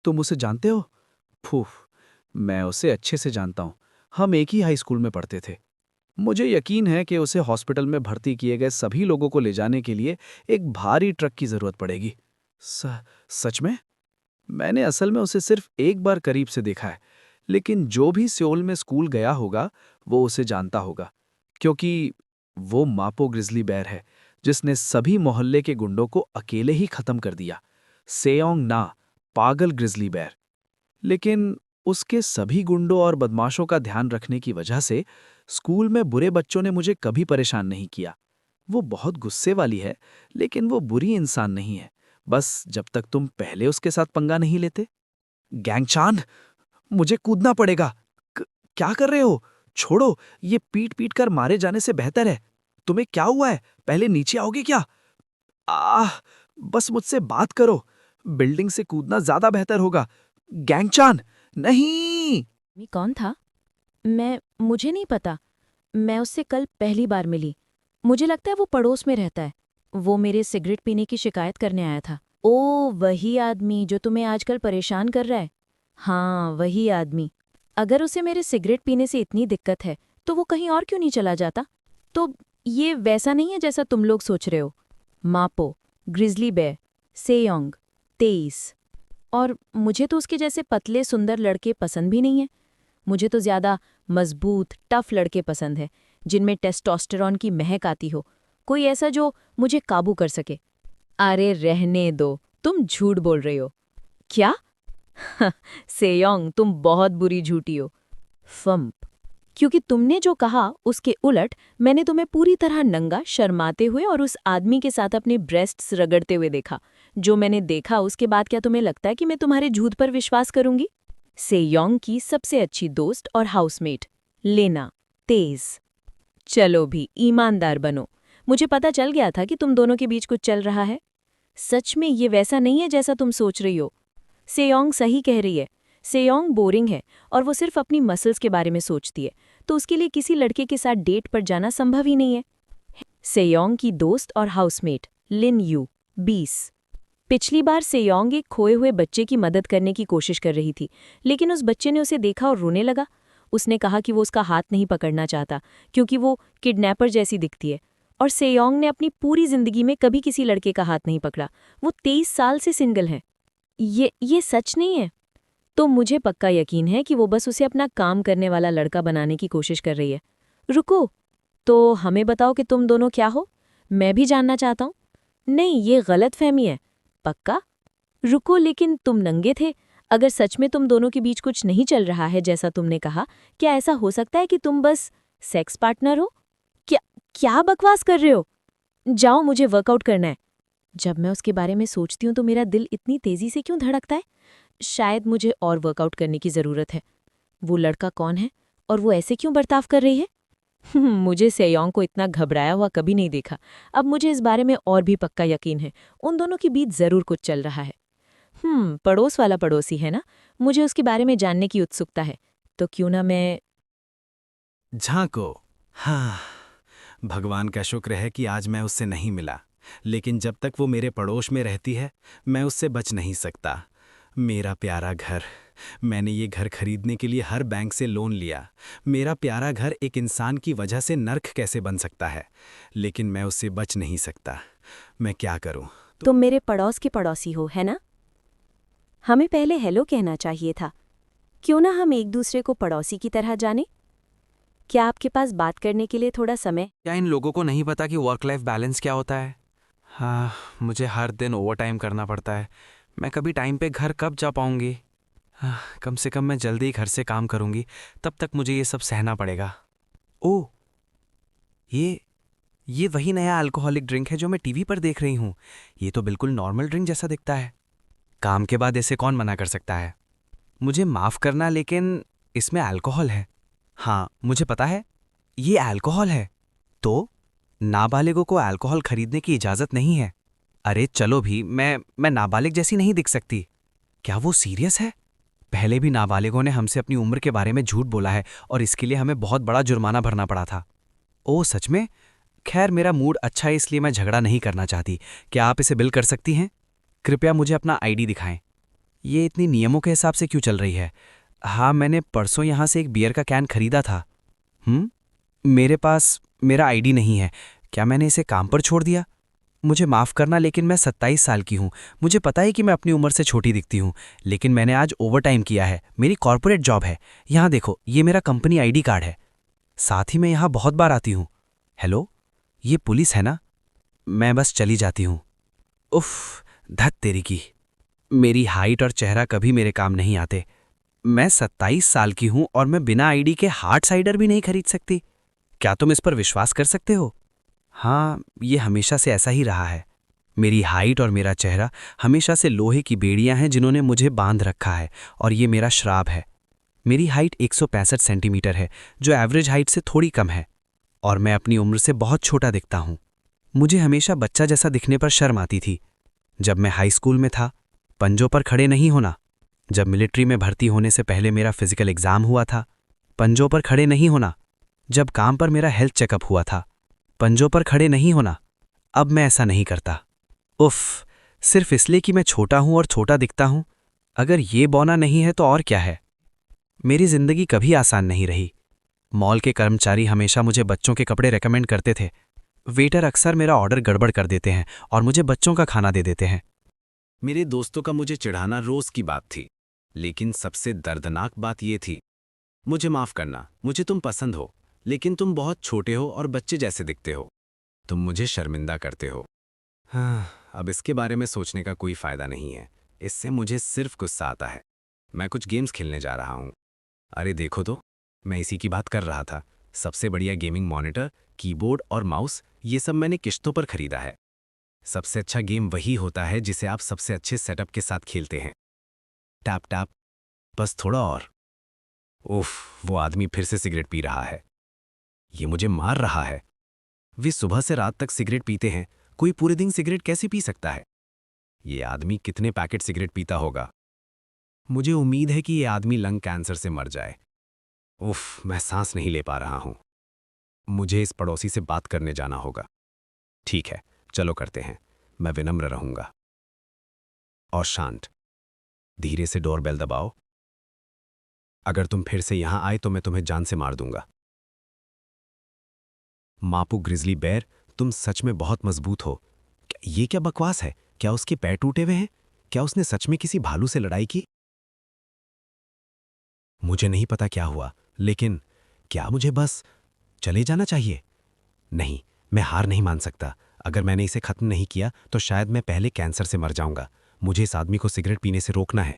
तुम उसे जानते हो? फूफ, मैं उसे अच्छे से जानता हूँ। हम एक ही हाई स्कूल में पढ़ते थे। मुझे यकीन है कि उसे हॉस्पिटल में भर्ती किए गए सभी लोगों को ले जाने के लिए एक भारी ट्रक की जरूरत पड़ेगी। सच में? मैंने असल में उसे सिर्फ एक बार करीब से देखा है, लेकिन जो भी सियोल में स्कूल गया होगा वो उसे जानता होगा, क्योंकि वो मापो ग्रिजली बेयर है जिसने सभी मोहल्ले के गुंडों को अकेले ही खत्म कर दिया। सेओंग ना, पागल ग्रिजली बेयर। लेकिन उसके सभी गुंडों और बदमाशों का ध्यान रखने की वजह से स्कूल में बुरे बच्चों ने मुझे कभी परेशान नहीं किया। वो बहुत गुस्से वाली है, लेकिन वो बुरी इंसान नहीं है, बस जब तक तुम पहले उसके साथ पंगा नहीं लेते। गैंगचान, मुझे कूदना पड़ेगा। क- क्या कर रहे हो? छोड़ो, ये पीट पीट कर मारे जाने से बेहतर है। तुम्हें क्या हुआ है? पहले नीचे आओगे क्या? आह, बस मुझसे बात करो। बिल्डिंग से कूदना ज्यादा बेहतर होगा। गैंगचान, नहीं। मी कौन था? मुझे नहीं पता। मैं उससे कल पहली बार मिली। मुझे लगता है वो पड़ोस में रहता है। वो मेरे सिगरेट पीने की शिकायत करने आया था। ओ, वही आदमी जो तुम्हें आजकल परेशान कर रहा है। हाँ, वही आदमी। अगर उसे मेरे सिगरेट पीने से इतनी दिक्कत है तो वो कहीं और क्यों नहीं चला जाता? तो ये वैसा नहीं है जैसा तुम लोग सोच रहे हो। मापो, ग्रिजली बेयर, सेयोंग, 23। और मुझे तो उसके जैसे पतले सुंदर लड़के पसंद भी नहीं है। मुझे तो ज्यादा मजबूत टफ लड़के पसंद है, जिनमें टेस्टोस्टेरॉन की महक आती हो। कोई ऐसा जो मुझे काबू कर सके। अरे रहने दो, तुम झूठ बोल रही हो। क्या? सेयोंग, तुम बहुत बुरी झूठी हो। फम्प। क्योंकि तुमने जो कहा उसके उलट मैंने तुम्हें पूरी तरह नंगा, शर्माते हुए और उस आदमी के साथ अपने ब्रेस्ट्स रगड़ते हुए देखा। जो मैंने देखा उसके बाद क्या तुम्हें लगता है कि मैं तुम्हारे झूठ पर विश्वास करूंगी? सेयोंग की सबसे अच्छी दोस्त और हाउसमेट, लेना, तेज। चलो भी, ईमानदार बनो। मुझे पता चल गया था कि तुम दोनों के बीच कुछ चल रहा है। सच में ये वैसा नहीं है जैसा तुम सोच रही हो। सेयोंग सही कह रही है। सेयोंग बोरिंग है और वो सिर्फ अपनी मसल्स के बारे में सोचती है, तो उसके लिए किसी लड़के के साथ डेट पर जाना संभव ही नहीं है। सेयोंग की दोस्त और हाउसमेट, लिन यू, 20। पिछली बार सेयोंग एक खोए हुए बच्चे की मदद करने की कोशिश कर रही थी, लेकिन उस बच्चे ने उसे देखा और रोने लगा। उसने कहा कि वो उसका हाथ नहीं पकड़ना चाहता क्योंकि वो किडनैपर जैसी दिखती है। और सेयोंग ने अपनी पूरी जिंदगी में कभी किसी लड़के का हाथ नहीं पकड़ा। वो 23 साल से सिंगल है। ये सच नहीं है? तो मुझे पक्का यकीन है कि वो बस उसे अपना काम करने वाला लड़का बनाने की कोशिश कर रही है। रुको, तो हमें बताओ कि तुम दोनों क्या हो? मैं भी जानना चाहता हूँ। नहीं, ये गलतफहमी है। पक्का? रुको, लेकिन तुम नंगे थे। अगर सच में तुम दोनों के बीच कुछ नहीं चल रहा है जैसा तुमने कहा, क्या ऐसा हो सकता है कि तुम बस सेक्स पार्टनर हो? क्या क्या बकवास कर रहे हो? जाओ, मुझे वर्कआउट करना है। जब मैं उसके बारे में सोचती हूँ तो मेरा दिल इतनी तेजी से क्यों धड़कता है? शायद मुझे और वर्कआउट करने की ज़रूरत है। वो लड़का कौन है और वो ऐसे क्यों बर्ताव कर रही है? मुझे सेयोंग को इतना घबराया हुआ कभी नहीं देखा। अब मुझे इस बारे में और भी पक्का यकीन है। उन दोनों के बीच ज़रूर कुछ चल रहा है। पड़ोस वाला पड़ोसी है ना? मुझे उसके बारे में जानने की उत्सुकता है। तो क्यों ना मैं। झांको। हाँ, भगवान का शुक्र है कि आज मैं उससे नहीं मिला, लेकिन जब तक वो मेरे पड़ोस में रहती है मैं उससे बच नहीं सकता। मेरा प्यारा घर। मैंने ये घर खरीदने के लिए हर बैंक से लोन लिया। मेरा प्यारा घर एक इंसान की वजह से नर्क कैसे बन सकता है, लेकिन मैं उससे बच नहीं सकता। मैं क्या करूं? तुम मेरे पड़ोस के पड़ोसी हो, है ना? हमें पहले हेलो कहना चाहिए था। क्यों ना हम एक दूसरे को पड़ोसी की तरह जाने? क्या आपके पास बात करने के लिए थोड़ा समय? क्या इन लोगों को नहीं पता कि वर्क लाइफ बैलेंस क्या होता है? हाँ, मुझे हर दिन ओवर टाइम करना पड़ता है। मैं कभी टाइम पे घर कब जा पाऊंगी? हाँ, कम से कम मैं जल्दी ही घर से काम करूंगी, तब तक मुझे ये सब सहना पड़ेगा। ओह, ये ये वही नया अल्कोहलिक ड्रिंक है जो मैं टीवी पर देख रही हूँ। ये तो बिल्कुल नॉर्मल ड्रिंक जैसा दिखता है। काम के बाद इसे कौन मना कर सकता है? मुझे माफ़ करना, लेकिन इसमें अल्कोहल है। हाँ, मुझे पता है, ये अल्कोहल है। तो नाबालिगों को अल्कोहल खरीदने की इजाज़त नहीं है। अरे चलो भी, मैं नाबालिग जैसी नहीं दिख सकती। क्या वो सीरियस है? पहले भी नाबालिगों ने हमसे अपनी उम्र के बारे में झूठ बोला है और इसके लिए हमें बहुत बड़ा जुर्माना भरना पड़ा था। ओह सच में? खैर, मेरा मूड अच्छा है इसलिए मैं झगड़ा नहीं करना चाहती। क्या आप इसे बिल कर सकती हैं? कृपया मुझे अपना आईडी दिखाएं। ये इतनी नियमों के हिसाब से क्यों चल रही है? हाँ, मैंने परसों यहाँ से एक बियर का कैन खरीदा था। मेरे पास मेरा आईडी नहीं है। क्या मैंने इसे काम पर छोड़ दिया? मुझे माफ़ करना, लेकिन मैं 27 साल की हूँ। मुझे पता है कि मैं अपनी उम्र से छोटी दिखती हूँ, लेकिन मैंने आज ओवरटाइम किया है। मेरी कॉर्पोरेट जॉब है। यहाँ देखो, ये मेरा कंपनी आईडी कार्ड है। साथ ही मैं यहाँ बहुत बार आती हूँ। हेलो, ये पुलिस है ना? मैं बस चली जाती हूँ। उफ़, धत तेरी की। मेरी हाइट और चेहरा कभी मेरे काम नहीं आते। मैं 27 साल की हूँ और मैं बिना आईडी के हार्ड साइडर भी नहीं खरीद सकती। क्या तुम इस पर विश्वास कर सकते हो? हाँ, ये हमेशा से ऐसा ही रहा है। मेरी हाइट और मेरा चेहरा हमेशा से लोहे की बेड़ियां हैं जिन्होंने मुझे बांध रखा है, और ये मेरा श्राप है। मेरी हाइट 165 सेंटीमीटर है, जो एवरेज हाइट से थोड़ी कम है, और मैं अपनी उम्र से बहुत छोटा दिखता हूँ। मुझे हमेशा बच्चा जैसा दिखने पर शर्म आती थी। जब मैं हाई स्कूल में था, पंजों पर खड़े नहीं होना। जब मिलिट्री में भर्ती होने से पहले मेरा फिजिकल एग्जाम हुआ था, पंजों पर खड़े नहीं होना। जब काम पर मेरा हेल्थ चेकअप हुआ था, पंजों पर खड़े नहीं होना। अब मैं ऐसा नहीं करता। उफ़, सिर्फ इसलिए कि मैं छोटा हूं और छोटा दिखता हूं। अगर ये बौना नहीं है तो और क्या है? मेरी जिंदगी कभी आसान नहीं रही। मॉल के कर्मचारी हमेशा मुझे बच्चों के कपड़े रेकमेंड करते थे। वेटर अक्सर मेरा ऑर्डर गड़बड़ कर देते हैं और मुझे बच्चों का खाना दे देते हैं। मेरे दोस्तों का मुझे चिढ़ाना रोज की बात थी, लेकिन सबसे दर्दनाक बात ये थी, मुझे माफ करना, मुझे तुम पसंद हो, लेकिन तुम बहुत छोटे हो और बच्चे जैसे दिखते हो। तुम मुझे शर्मिंदा करते हो। हाँ, अब इसके बारे में सोचने का कोई फायदा नहीं है। इससे मुझे सिर्फ गुस्सा आता है। मैं कुछ गेम्स खेलने जा रहा हूँ। अरे देखो तो, मैं इसी की बात कर रहा था। सबसे बढ़िया गेमिंग मॉनिटर, कीबोर्ड और माउस, ये सब मैंने किश्तों पर खरीदा है। सबसे अच्छा गेम वही होता है जिसे आप सबसे अच्छे सेटअप के साथ खेलते हैं। टैप टैप, बस थोड़ा और। उफ, वो आदमी फिर से सिगरेट पी रहा है। ये मुझे मार रहा है। वे सुबह से रात तक सिगरेट पीते हैं। कोई पूरे दिन सिगरेट कैसे पी सकता है? ये आदमी कितने पैकेट सिगरेट पीता होगा? मुझे उम्मीद है कि ये आदमी लंग कैंसर से मर जाए। उफ, मैं सांस नहीं ले पा रहा हूं। मुझे इस पड़ोसी से बात करने जाना होगा। ठीक है, चलो करते हैं। मैं विनम्र रहूंगा और शांत। धीरे से डोरबेल दबाओ। अगर तुम फिर से यहां आए तो मैं तुम्हें जान से मार दूंगा। मापू ग्रिजली बेयर, तुम सच में बहुत मजबूत हो। ये क्या बकवास है? क्या उसके पैर टूटे हुए हैं? क्या उसने सच में किसी भालू से लड़ाई की? मुझे नहीं पता क्या हुआ, लेकिन क्या मुझे बस चले जाना चाहिए? नहीं, मैं हार नहीं मान सकता। अगर मैंने इसे खत्म नहीं किया तो शायद मैं पहले कैंसर से मर जाऊंगा। मुझे इस आदमी को सिगरेट पीने से रोकना है।